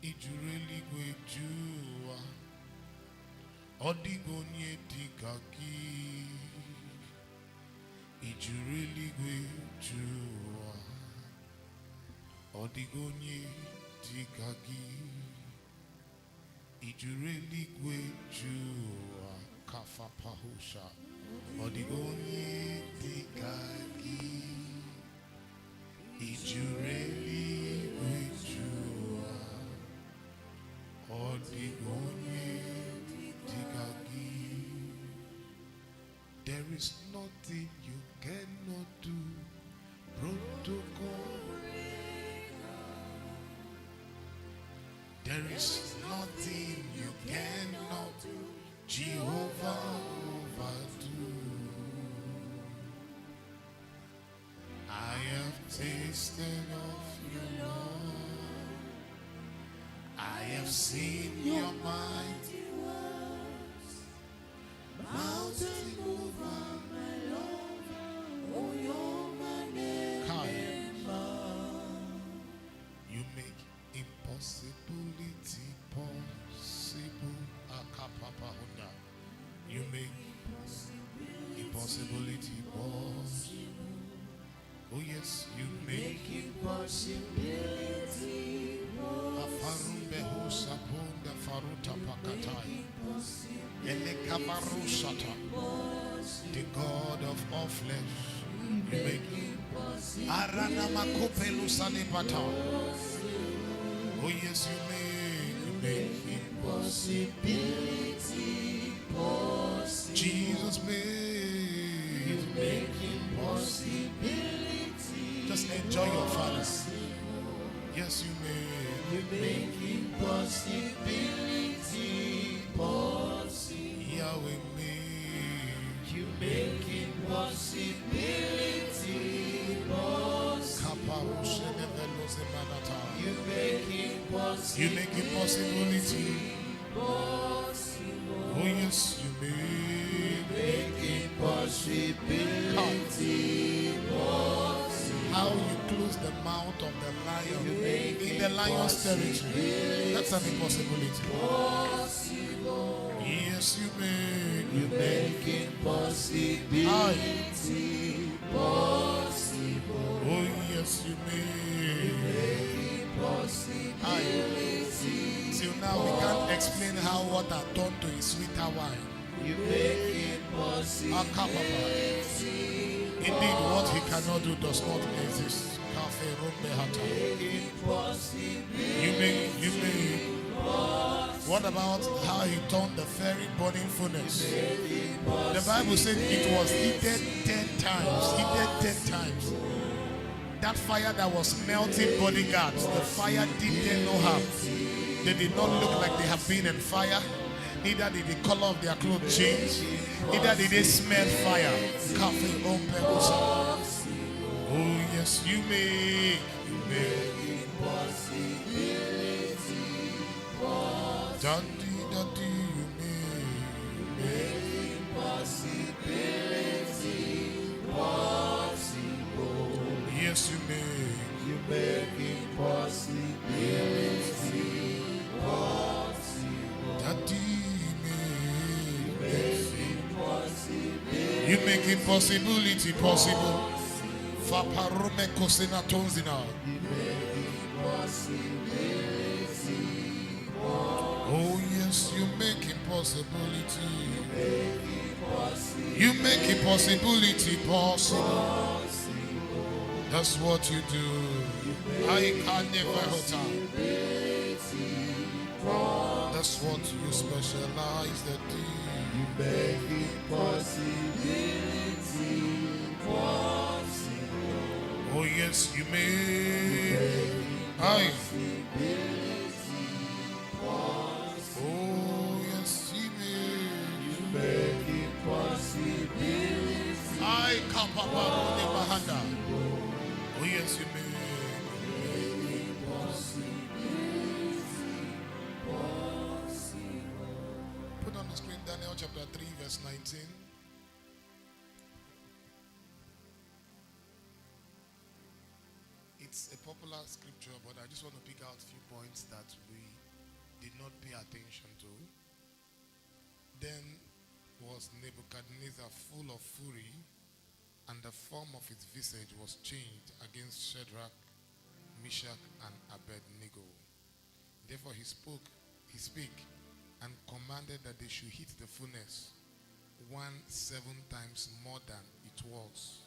ijureli gwejua odigonye dikaki ijureli gwejua odigonye dikaki ijureli gwejua kafa pahusha odigonye dikaki ijureli gwejua odigonye dikaki. There is nothing you cannot do. Protocol. There is nothing you cannot do. Jehovah overdo. I have tasted of your love. I have seen your mighty works. Mountain mover, my Lord, oh, you're my name. You make impossibility possible. Akapapa Honda. You make impossibility possible. Oh yes, you make impossibility Afarumbe Husapunda Faruta Pakatai Elekabarushata, the God of all flesh. You make Arana Makopelu Salibata. Oh yes, you make impossibility possible. Jesus made. You make impossibility. Just enjoy your Father. Yes, you make. You make impossibility possible. Yahweh made. You make impossibility possible. You make impossibility. You make impossibility possible. Oh yes, you make impossibility possible. How you close the mouth of the lion in the lion's territory. That's an impossibility. Yes, you make impossibility possible. Oh yes, you make impossibility. Till now we can't explain how water turned to a sweeter wine. You make impossibility. Indeed, what he cannot do does not exist. You make. What about how he turned the fiery burning furnace? The Bible said it was heated 10 times. Heated 10 times. That fire that was melting bodyguards, the fire did them no harm. They did not look like they have been in fire. Neither did the color of their clothes change. Neither did they smell fire. Oh yes, you make impossibility possible. Daddy, you make impossibility possible. Yes, you make impossibility possible. Daddy. You make impossibility possible. Faparume kosena tonzina. Oh yes, you make impossibility. You make impossibility possible. That's what you do. I can never hurt. That's what you specialize that do. You make impossibility possible. Oh yes, you make impossibility possible. Oh yes, you make impossibility. I kapapa mahanda. Oh yes, you make impossibility possible. Put on the screen Daniel chapter 3 verse 19. It's a popular particular scripture, but I just want to pick out a few points that we did not pay attention to. Then was Nebuchadnezzar full of fury, and the form of his visage was changed against Shadrach, Meshach, and Abednego. Therefore he spake, and commanded that they should hit the furnace 7 times more than it was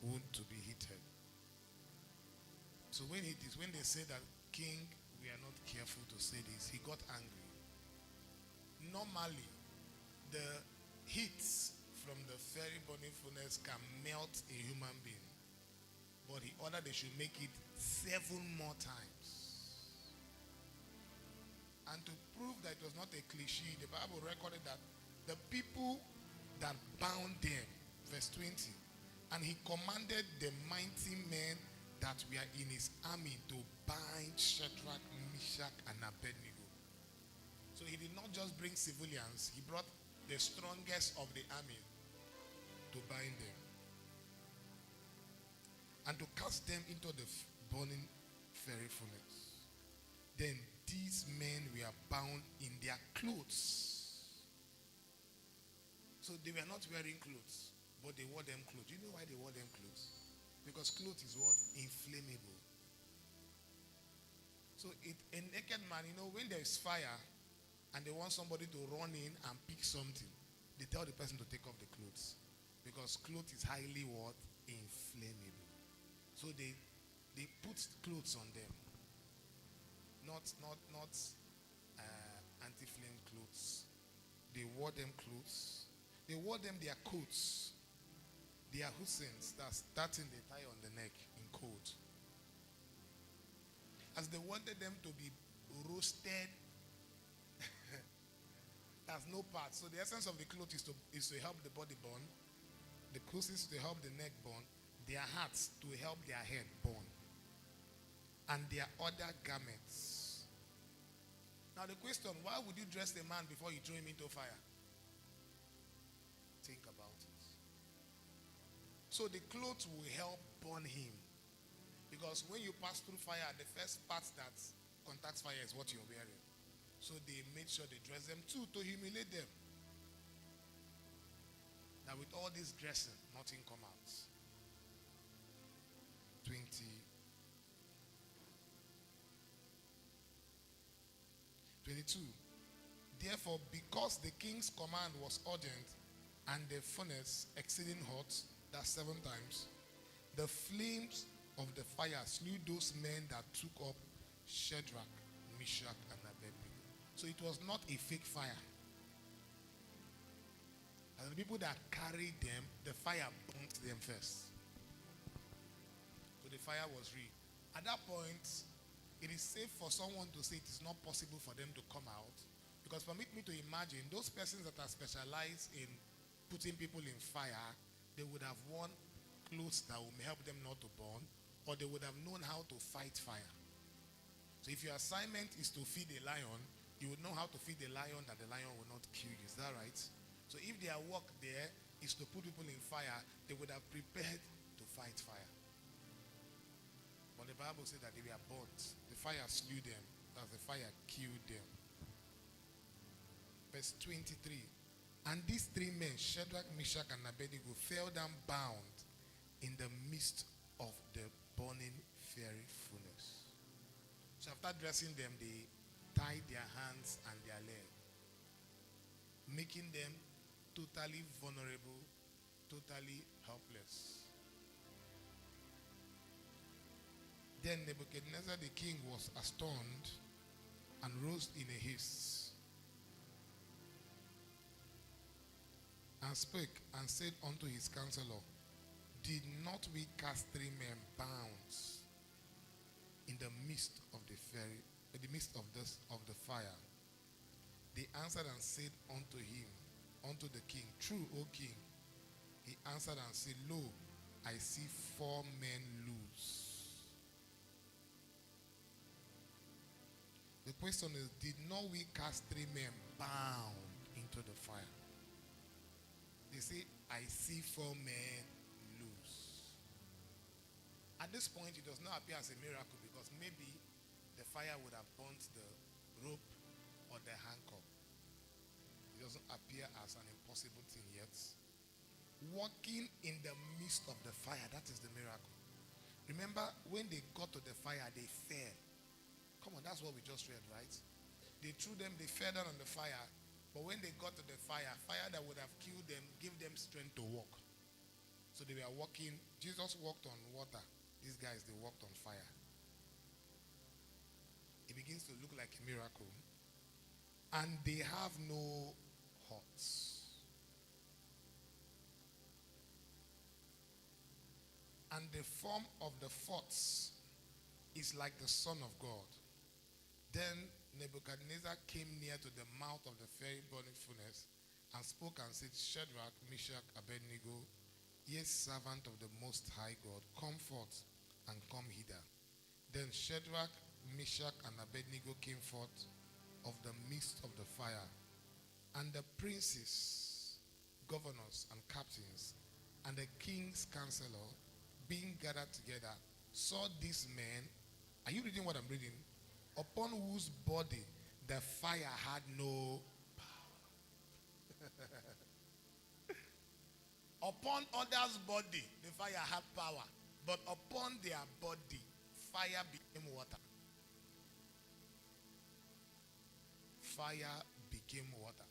wood to be heated. So when they say that, King, we are not careful to say this, he got angry. Normally, the heats from the fiery burning furnace can melt a human being, but he ordered they should make it 7 more times. And to prove that it was not a cliche, the Bible recorded that the people that bound them, verse 20, and he commanded the mighty men that were in his army to bind Shadrach, Meshach, and Abednego. So he did not just bring civilians, he brought the strongest of the army to bind them and to cast them into the burning fiery furnace. Then these men were bound in their clothes. So they were not wearing clothes, but they wore them clothes. You know why they wore them clothes? Because clothes is what? Inflammable. So a naked man, when there is fire and they want somebody to run in and pick something, they tell the person to take off the clothes. Because clothes is highly what? Inflammable. So they put clothes on them. Not anti-flame clothes. They wore them clothes. They wore them their coats. Their husseins, that's that thing they tie on the neck in coat. As they wanted them to be roasted, there's no part. So the essence of the cloth is to help the body burn. The clothes is to help the neck burn. Their hats to help their head burn. And their other garments. Now the question, why would you dress the man before you throw him into fire? Think about it. So the clothes will help burn him. Because when you pass through fire, the first part that contacts fire is what you're wearing. So they made sure they dress them too to humiliate them. Now with all this dressing, nothing come out. 22. Therefore, because the king's command was urgent and the furnace exceeding hot, that's 7 times, the flames of the fire slew those men that took up Shadrach, Meshach, and Abednego. So it was not a fake fire. And the people that carried them, the fire burnt them first. So the fire was real. At that point, it is safe for someone to say it is not possible for them to come out. Because permit me to imagine, those persons that are specialized in putting people in fire, they would have worn clothes that would help them not to burn, or they would have known how to fight fire. So if your assignment is to feed a lion, you would know how to feed a lion that the lion will not kill you. Is that right? So if their work there is to put people in fire, they would have prepared to fight fire. But the Bible said that they were burnt. The fire slew them. That the fire killed them. Verse 23. And these 3 men, Shadrach, Meshach, and Abednego, fell down bound in the midst of the burning fiery furnace. So after dressing them, they tied their hands and their legs, making them totally vulnerable, totally helpless. Then Nebuchadnezzar the king was astonished and rose in a haste and spake and said unto his counselor, did not we cast 3 men bound in the midst of the fiery, in the midst of the fire? They answered and said unto him, unto the king, true, O king. He answered and said, lo, I see 4 men loose. The question is, did not we cast 3 men bound into the fire? They say, I see 4 men loose. At this point, it does not appear as a miracle because maybe the fire would have burnt the rope or the handcuff. It doesn't appear as an impossible thing yet. Walking in the midst of the fire, that is the miracle. Remember, when they got to the fire, they fell. Come on, that's what we just read, right? They threw them, they fell down on the fire. But when they got to the fire, fire that would have killed them, gave them strength to walk. So they were walking. Jesus walked on water. These guys, they walked on fire. It begins to look like a miracle. And they have no huts. And the form of the forts is like the Son of God. Then Nebuchadnezzar came near to the mouth of the fiery burning furnace and spoke and said, Shadrach, Meshach, Abednego, ye servant of the Most High God, come forth and come hither. Then Shadrach, Meshach, and Abednego came forth of the midst of the fire. And the princes, governors, and captains, and the king's counselor, being gathered together, saw these men. Are you reading what I'm reading? Upon whose body the fire had no power. Upon others' body the fire had power, but upon their body fire became water. Fire became water.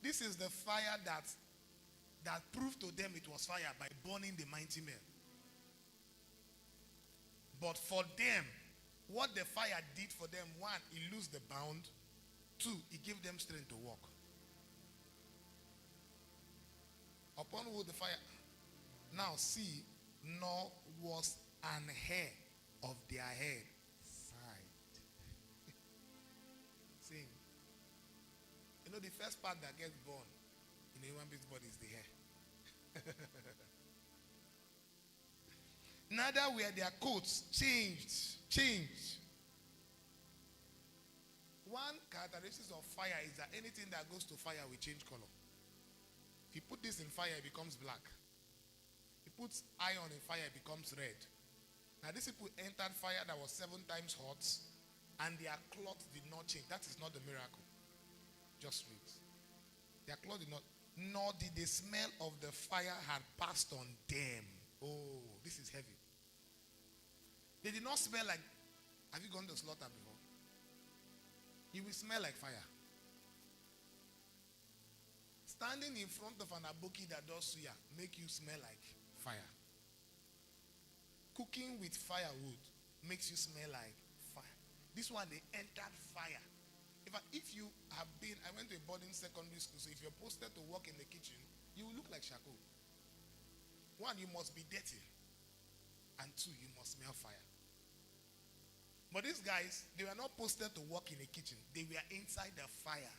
This is the fire that proved to them it was fire by burning the mighty men. But for them, what the fire did for them, one, it loosed the bound. Two, it gave them strength to walk. Upon who the fire. Now see, nor was an hair of their head side. Sing. You know the first part that gets born in a human being's body is the hair. Neither were their coats changed. One characteristic of fire is that anything that goes to fire will change color. If you put this in fire, it becomes black. If you put iron in fire, it becomes red. Now these people entered fire that was 7 times hot, and their clothes did not change. That is not the miracle. Just read. Their clothes did not, nor did the smell of the fire had passed on them. Oh, this is heavy. They did not smell like, have you gone to slaughter before? You will smell like fire. Standing in front of an aboki that does suya make you smell like fire. Cooking with firewood makes you smell like fire. This one, they entered fire. In fact, if you have been, I went to a boarding secondary school, so if you're posted to work in the kitchen, you will look like charcoal. One, you must be dirty. And two, you must smell fire. But these guys, they were not posted to work in a kitchen. They were inside the fire.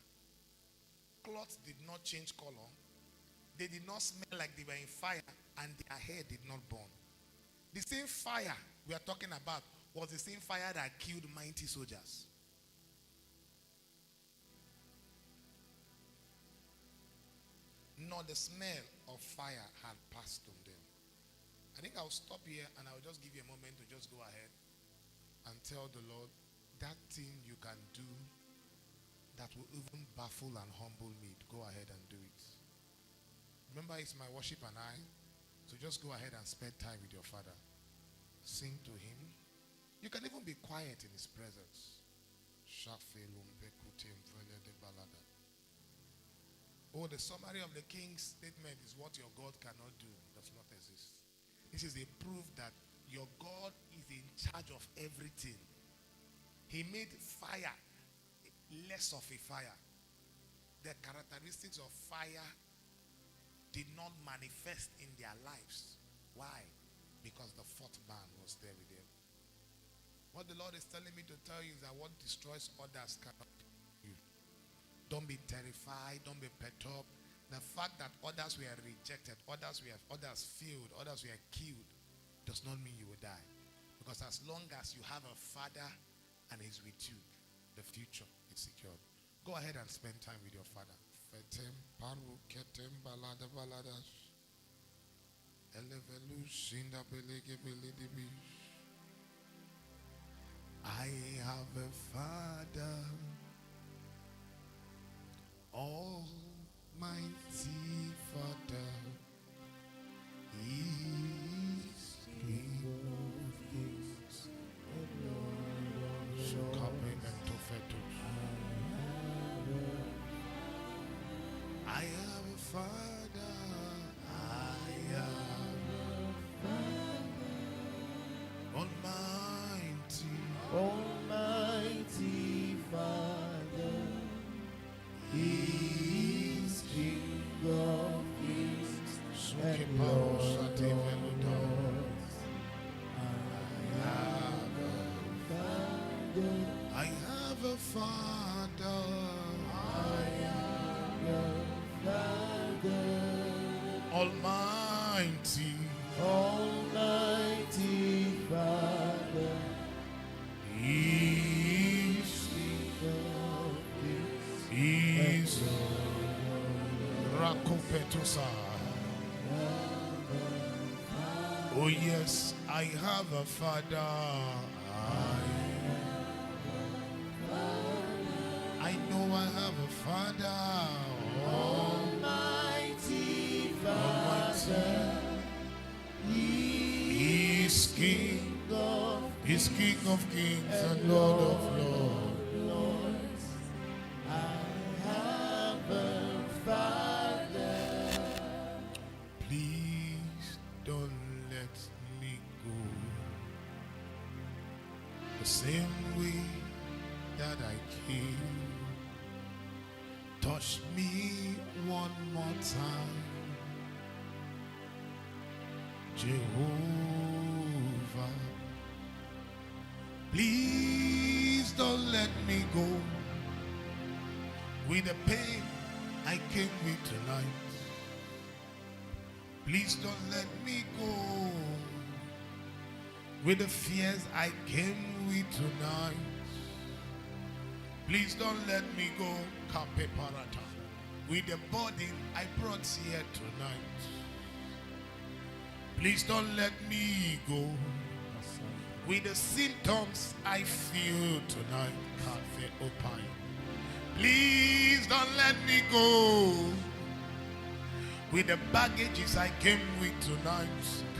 Clothes did not change color. They did not smell like they were in fire, and their hair did not burn. The same fire we are talking about was the same fire that killed mighty soldiers. Nor the smell of fire had passed on them. I think I'll stop here and I'll just give you a moment to just go ahead and tell the Lord that thing you can do that will even baffle and humble me. Go ahead and do it. Remember, it's my worship and I. So just go ahead and spend time with your Father. Sing to Him. You can even be quiet in His presence. Oh, the summary of the king's statement is what your God cannot do does not exist. This is a proof that your God is in charge of everything. He made fire less of a fire. The characteristics of fire did not manifest in their lives. Why? Because the fourth man was there with them. What the Lord is telling me to tell you is that what destroys others cannot do you. Don't be terrified. Don't be perturbed. The fact that others were rejected, others failed, others were killed, does not mean you will die. Because as long as you have a Father and He's with you, the future is secured. Go ahead and spend time with your Father. I have a Father, Almighty Father. He is King of Kings and Lord of Lords. I have a Father. I have Almighty, Almighty Father, He is King of Kings and Lord of Lords. I have a Father. Almighty, Almighty Father, He is King of Kings He is Rakopetosa. Oh yes, I have a Father. I know I have a Father. Almighty Father, He is King. of He's King of Kings and Lord of Lords. Lords. I have a Father. Please don't let me go the same way that I came. Touch me one more time, Jehovah. Please don't let me go with the pain I came with tonight. Please don't let me go with the fears I came with tonight. Please don't let me go, Kape Parata, with the burden I brought here tonight. Please don't let me go with the symptoms I feel tonight, Kafe Opai. Please don't let me go with the baggages I came with tonight,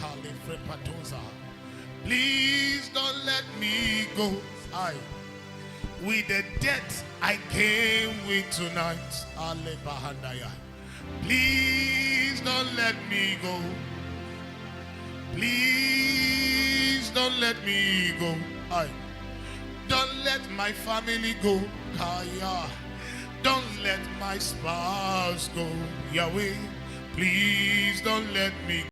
Kale Patoza. Please don't let me go with the debt I came with tonight, Ale Bahandaya. Please don't let me go. Please don't let me go. Don't let my family go. Kaya. Don't let my spouse go. Yahweh, please don't let me go.